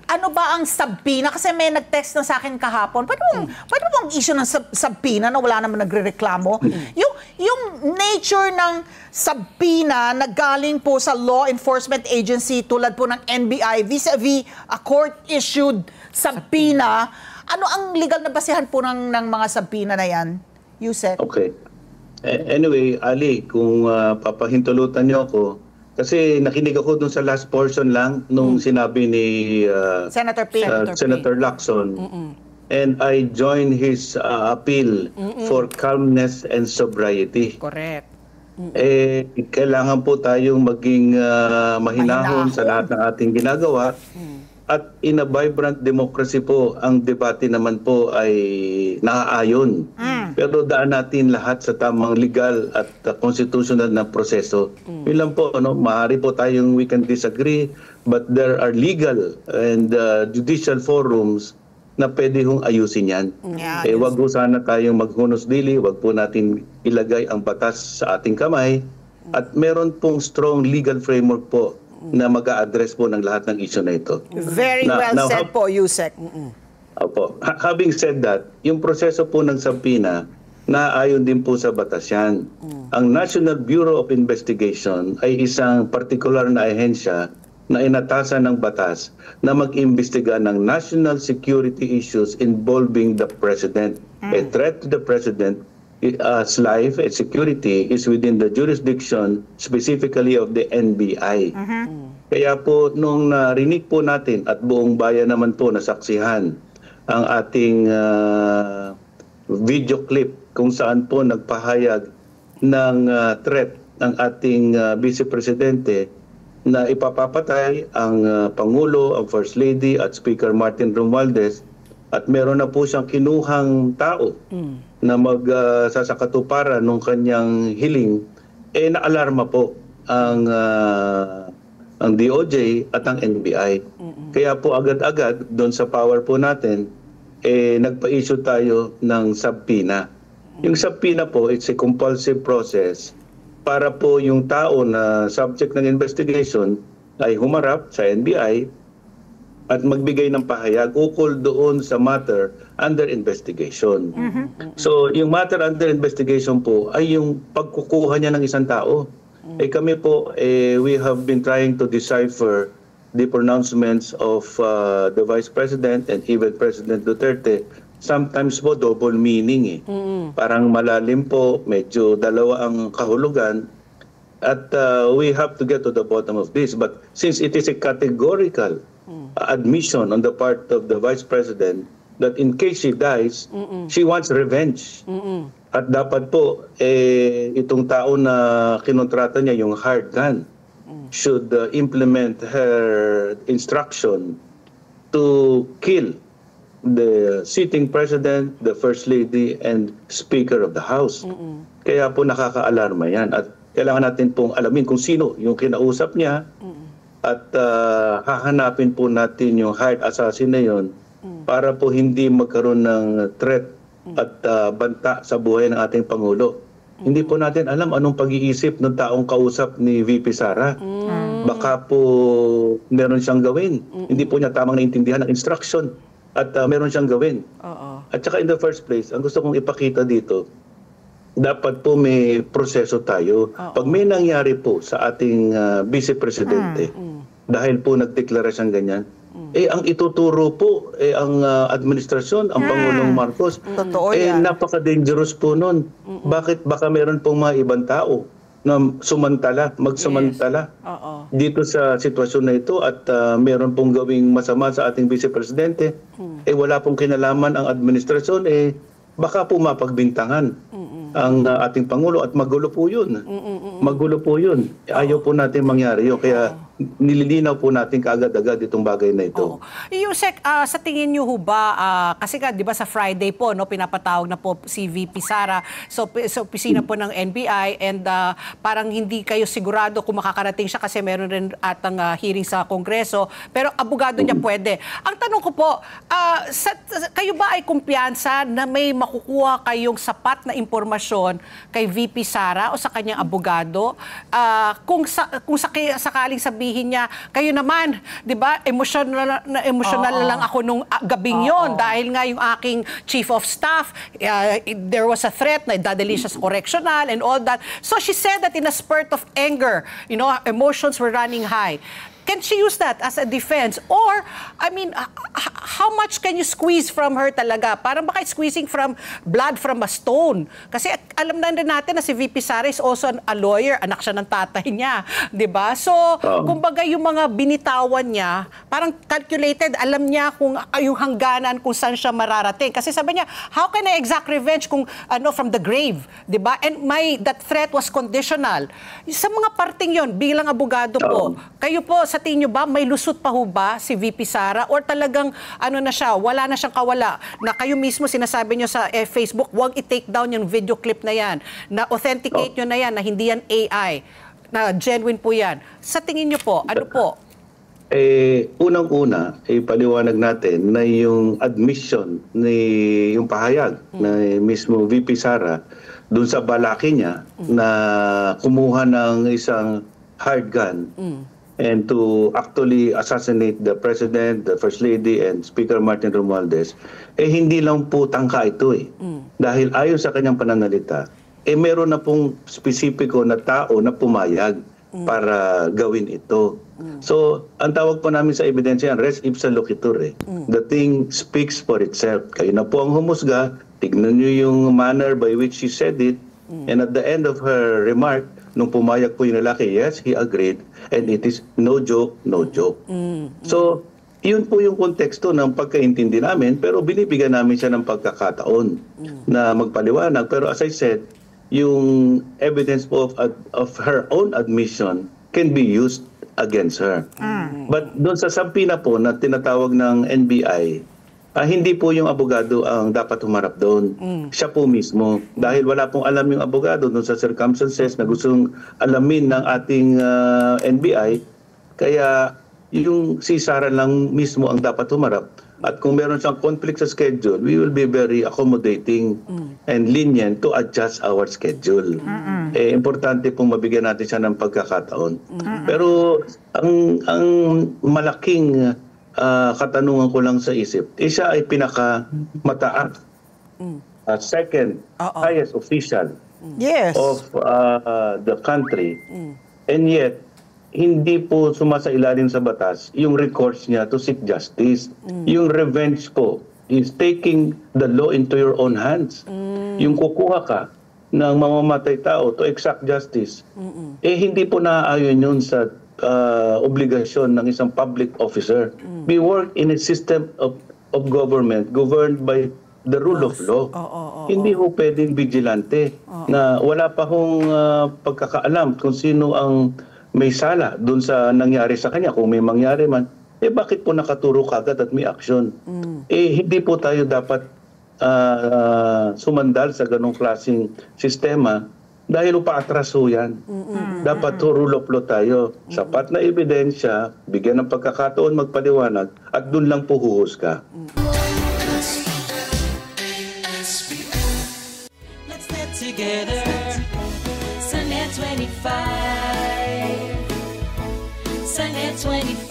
ano ba ang sabina? Kasi may nag-text na sa akin kahapon. Paano bang issue ng sabina na wala naman nagrereklamo? Yung nature ng sabina na galing po sa law enforcement agency tulad po ng NBI vis-a-vis a court-issued sabina, ano ang legal na basihan po ng mga sabina na yan? Yusek? Okay. Anyway, Ali, kung papahintulutan niyo ako, kasi nakinig ako dun sa last portion lang nung sinabi ni Senator Lacson. And I join his appeal for calmness and sobriety. Correct. Kailangan po tayong maging mahinahon sa lahat ng ating ginagawa. At in a vibrant democracy po, ang debate naman po ay naaayon. Pero daan natin lahat sa tamang legal at constitutional na proseso. Yun lang po, maaari po tayong we can disagree, but there are legal and judicial forums na pwede hong ayusin yan. Wag po sana tayong maghunos dili, wag po natin ilagay ang batas sa ating kamay. At meron pong strong legal framework po na mag-a-address po ng lahat ng issue na ito. Very well said po, Yusek. Opo. Having said that, yung proseso po ng sabina, naayon din po sa batas yan. Ang National Bureau of Investigation ay isang partikular na ahensya na inatasan ng batas na mag-imbestiga ng national security issues involving the President. A threat to the President life and security is within the jurisdiction specifically of the NBI. Kaya po nung narinig po natin at buong bayan naman po nasaksihan ang ating video clip kung saan po nagpahayag ng threat ng ating Vice Presidente na ipapapatay ang Pangulo, ang First Lady at Speaker Martin Romualdez, at meron na po siyang kinuhang tao na magsasakatuparan nung kanyang hiling, naalarma po ang DOJ at ang NBI. Kaya po agad-agad doon sa power po natin, nagpa-issue tayo ng subpoena. Yung subpoena po, it's a compulsive process para po yung tao na subject ng investigation ay humarap sa NBI at magbigay ng pahayag ukol doon sa matter under investigation. So, yung matter under investigation po ay yung pagkukuha niya ng isang tao. Kami po, we have been trying to decipher the pronouncements of the Vice President and even President Duterte. Sometimes po double meaning Parang malalim po, medyo dalawa ang kahulugan. At we have to get to the bottom of this. But since it is a categorical admission on the part of the Vice President that in case she dies, she wants revenge. At dapat po, itong tao na kinontrata niya, yung hard gun, should implement her instruction to kill the sitting President, the First Lady, and Speaker of the House. Kaya po nakaka-alarma yan. At kailangan natin pong alamin kung sino yung kinausap niya, at hahanapin po natin yung hired assassin na yun para po hindi magkaroon ng threat at banta sa buhay ng ating Pangulo. Hindi po natin alam anong pag-iisip ng taong kausap ni VP Sara. Baka po meron siyang gawin. Hindi po niya tamang naintindihan ng instruction at meron siyang gawin. At saka in the first place, ang gusto kong ipakita dito, dapat po may proseso tayo. Pag may nangyari po sa ating Vice Presidente, dahil po nagdeklara siyang ganyan, ang ituturo po, ang administrasyon, ang Pangulong Marcos, napaka-dangerous po nun. Bakit baka meron pong mga ibang tao na magsamantala dito sa sitwasyon na ito at meron pong gawing masama sa ating Vice Presidente, wala pong kinalaman ang administrasyon, baka po mapagbintangan ang ating Pangulo at magulo po yun. Magulo po yun. Ayaw po natin mangyari yun. Kaya nililinaw po natin kaagad-agad itong bagay na ito. Yusek, sa tingin niyo ho ba, kasi ka, di ba sa Friday po, pinapatawag na po si VP Sara sa opisina po ng NBI, and parang hindi kayo sigurado kung makakarating siya kasi meron rin atang hearing sa Kongreso, pero abogado niya pwede. Ang tanong ko po, kayo ba ay kumpiyansa na may makukuha kayong sapat na impormasyon kay VP Sara o sa kanyang abogado? Kung sakaling sabihin sasabihin niya, kayo naman, 'di ba? Emotional lang ako nung gabing 'yon dahil nga yung aking chief of staff, there was a threat na dadali siya sa correctional and all that. So she said that in a spurt of anger, emotions were running high. Can she use that as a defense? Or, I mean, how much can you squeeze from her talaga? Parang baka squeezing from blood from a stone. Kasi alam na rin natin na si VP Sara is also a lawyer. Anak siya ng tatay niya. Diba? So, kumbaga yung mga binitawan niya, parang calculated, alam niya kung yung hangganan kung saan siya mararating. Kasi sabi niya, how can I exact revenge kung from the grave? Diba? And that threat was conditional. Sa mga parting yon bilang abogado po, kayo po, sa tingin nyo ba, may lusot pa ho ba si VP Sara? Or talagang, na siya, wala na siyang kawala? Na kayo mismo sinasabi nyo sa Facebook, huwag i-take down yung video clip na yan. Na authenticate nyo na yan, na hindi yan AI. Na genuine po yan. Sa tingin nyo po, ano po? Unang-una, paliwanag natin na yung admission, yung pahayag na mismo VP Sara, dun sa balaki niya na kumuha ng isang hard gun and to actually assassinate the President, the First Lady, and Speaker Martin Romualdez, hindi lang po tangka ito Dahil ayon sa kanyang pananalita, meron na pong spesipiko na tao na pumayag para gawin ito. So, ang tawag po namin sa ebidensya, res ipsa loquitur. The thing speaks for itself. Kayo na po ang humusga, tignan niyo yung manner by which she said it, and at the end of her remark, nung pumayag po yung lalaki, yes, he agreed, and it is no joke, no joke. So, yun po yung konteksto ng pagkaintindi namin, pero binibigyan namin siya ng pagkakataon na magpaliwanag. Pero as I said, yung evidence po of her own admission can be used against her. But doon sa subpoena po na tinatawag ng NBI, hindi po yung abogado ang dapat humarap doon. Siya po mismo. Dahil wala pong alam yung abogado doon sa circumstances na gustong alamin ng ating NBI, kaya yung si Sara lang mismo ang dapat humarap. At kung meron siyang conflict sa schedule, we will be very accommodating and lenient to adjust our schedule. Importante pong mabigyan natin siya ng pagkakataon. Pero ang malaking katanungan ko lang sa isip, siya ay pinakamataas, second highest official of the country. And yet, hindi po sumasailalim sa batas yung recourse niya to seek justice. Yung revenge po is taking the law into your own hands. Yung kukuha ka ng mamamatay tao to exact justice, hindi po naaayon yun sa obligasyon ng isang public officer. We work in a system of government governed by the rule of law. Hindi ho pwedeng vigilante na wala pa hong pagkakaalam kung sino ang may sala doon sa nangyari sa kanya. Kung may mangyari man, bakit po nakaturo kagad at may aksyon? Hindi po tayo dapat sumandal sa ganong klaseng sistema dahil upaatras ho yan. Dapat rule of law tayo. Sapat na ebidensya, bigyan ng pagkakataon magpaliwanag, at doon lang po huhusga. Let's get together. Sunday 25. Sunday 25.